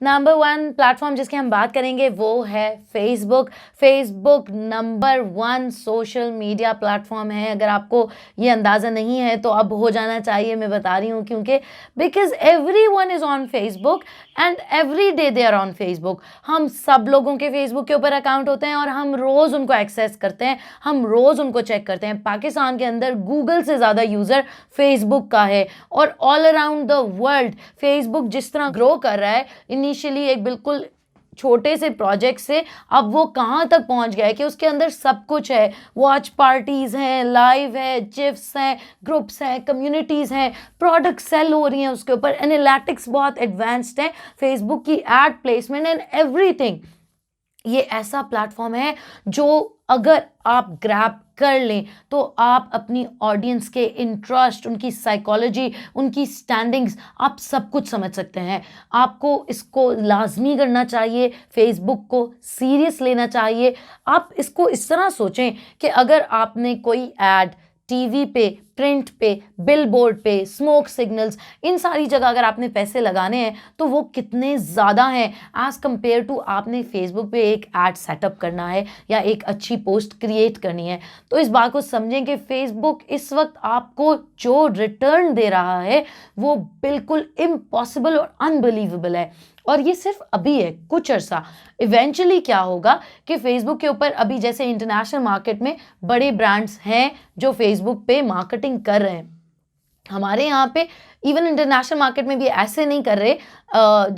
Number 1 platform जिसकी हम बात करेंगे वो है Facebook. Facebook number 1 social media platform है। अगर आपको ये अंदाज़ा नहीं है तो अब हो जाना चाहिए, मैं बता रही हूँ क्योंकि because everyone is on Facebook and every day they are on Facebook. हम सब लोगों के फ़ेसबुक के ऊपर अकाउंट होते हैं और हम रोज़ उनको एक्सेस करते हैं, हम रोज़ उनको चेक करते हैं। पाकिस्तान के अंदर गूगल से ज़्यादा यूज़र फ़ेसबुक का है और all around the world Facebook जिस तरह ग्रो कर रहा है, इनिशियली एक बिल्कुल छोटे से प्रोजेक्ट से अब वो कहाँ तक पहुंच गया है कि उसके अंदर सब कुछ है। वॉच पार्टीज हैं, लाइव है, जिफ्स हैं, ग्रुप्स हैं, कम्युनिटीज हैं, प्रोडक्ट सेल हो रही हैं उसके ऊपर, एनालिटिक्स बहुत एडवांस्ड है, फेसबुक की एड प्लेसमेंट एंड एवरीथिंग। ये ऐसा प्लेटफॉर्म है जो अगर आप ग्रैब कर लें तो आप अपनी ऑडियंस के इंटरेस्ट, उनकी साइकोलॉजी, उनकी स्टैंडिंग्स, आप सब कुछ समझ सकते हैं। आपको इसको लाजमी करना चाहिए, फेसबुक को सीरियस लेना चाहिए। आप इसको इस तरह सोचें कि अगर आपने कोई एड टीवी पे, प्रिंट पे, बिलबोर्ड पे, स्मोक सिग्नल्स, इन सारी जगह अगर आपने पैसे लगाने हैं तो वो कितने ज़्यादा हैं एज़ कम्पेयर टू आपने फेसबुक पे एक ऐड सेटअप करना है या एक अच्छी पोस्ट क्रिएट करनी है। तो इस बात को समझें कि फेसबुक इस वक्त आपको जो रिटर्न दे रहा है वो बिल्कुल इम्पॉसिबल और अनबिलीवेबल है। और ये सिर्फ अभी है, कुछ अरसा। इवेंचुअली क्या होगा कि फेसबुक के ऊपर अभी जैसे इंटरनेशनल मार्केट में बड़े ब्रांड्स हैं जो फेसबुक पे मार्केटिंग कर रहे हैं। हमारे यहाँ पे इवन इंटरनेशनल मार्केट में भी ऐसे नहीं कर रहे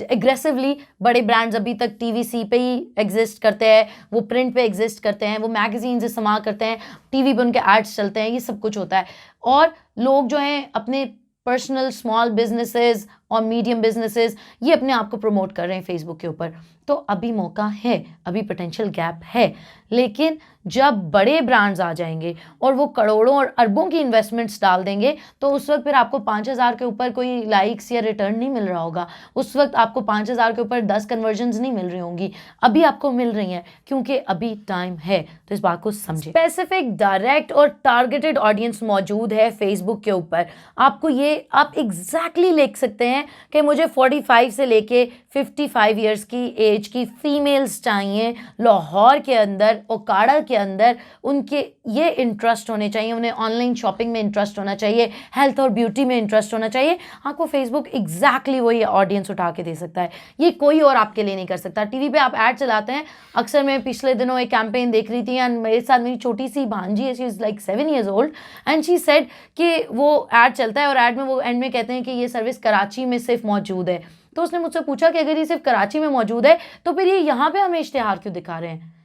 एग्रेसिवली। बड़े ब्रांड्स अभी तक टीवीसी पे ही एग्जिस्ट करते हैं, वो प्रिंट पे एग्जिस्ट करते हैं, वो मैगजीन से इस्तेमाल करते हैं, टीवी पे उनके एड्स चलते हैं, ये सब कुछ होता है। और लोग जो हैं अपने पर्सनल स्मॉल बिजनेसेस और मीडियम बिजनेसेस ये अपने आप को प्रमोट कर रहे हैं फेसबुक के ऊपर। तो अभी मौका है, अभी पोटेंशियल गैप है। लेकिन जब बड़े ब्रांड्स आ जाएंगे और वो करोड़ों और अरबों की इन्वेस्टमेंट्स डाल देंगे तो उस वक्त फिर आपको 5,000 के ऊपर कोई लाइक्स या रिटर्न नहीं मिल रहा होगा। उस वक्त आपको 5,000 के ऊपर 10 कन्वर्जन्स नहीं मिल रही होंगी। अभी आपको मिल रही हैं क्योंकि अभी टाइम है। तो इस बात को समझें। स्पेसिफिक, डायरेक्ट और टारगेटेड ऑडियंस मौजूद है फेसबुक के ऊपर। आपको ये आप एग्जैक्टली लिख सकते हैं कि मुझे 45 से लेके 55 ईयर्स की एज की फीमेल्स चाहिए लाहौर के अंदर, ओकाड़ा के अंदर। उनके ये इंटरेस्ट होने चाहिए, उन्हें ऑनलाइन शॉपिंग में इंटरेस्ट होना चाहिए, हेल्थ और ब्यूटी में इंटरेस्ट होना चाहिए। आपको फेसबुक एग्जैक्टली वही ऑडियंस उठा के दे सकता है, ये कोई और आपके लिए नहीं कर सकता। टीवी पे आप ऐड चलाते हैं, अक्सर मैं पिछले दिनों एक कैंपेन देख रही थी एंड मेरे साथ मेरी छोटी सी भांजी है, she is like 7 years old and she said कि वो ऐड चलता है और ऐड में वो एंड में कहते हैं कि ये सर्विस कराची में सिर्फ मौजूद है। तो उसने मुझसे पूछा कि अगर ये सिर्फ कराची में मौजूद है तो फिर ये यहाँ पे हमें इश्तिहार क्यों दिखा रहे हैं?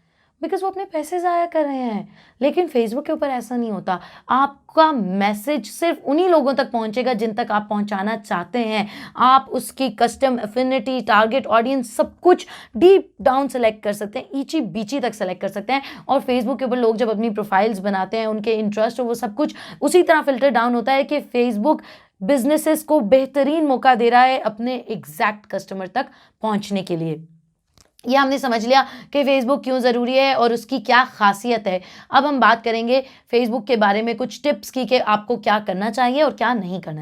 बिकॉज वो अपने पैसे ज़ाया कर रहे हैं। लेकिन फेसबुक के ऊपर ऐसा नहीं होता। आपका मैसेज सिर्फ उन्हीं लोगों तक पहुंचेगा जिन तक आप पहुंचाना चाहते हैं। आप उसकी कस्टम एफिनिटी, टारगेट ऑडियंस सब कुछ डीप डाउन सेलेक्ट कर सकते हैं, ईची बीची तक सेलेक्ट कर सकते हैं। और फेसबुक के ऊपर लोग जब अपनी प्रोफाइल्स बनाते हैं, उनके इंटरेस्ट और वो सब कुछ उसी तरह फिल्टर डाउन होता है कि फेसबुक बिजनेसेस को बेहतरीन मौका दे रहा है अपने एग्जैक्ट कस्टमर तक पहुंचने के लिए। ये हमने समझ लिया कि फेसबुक क्यों ज़रूरी है और उसकी क्या खासियत है। अब हम बात करेंगे फेसबुक के बारे में कुछ टिप्स की कि आपको क्या करना चाहिए और क्या नहीं करना चाहिए।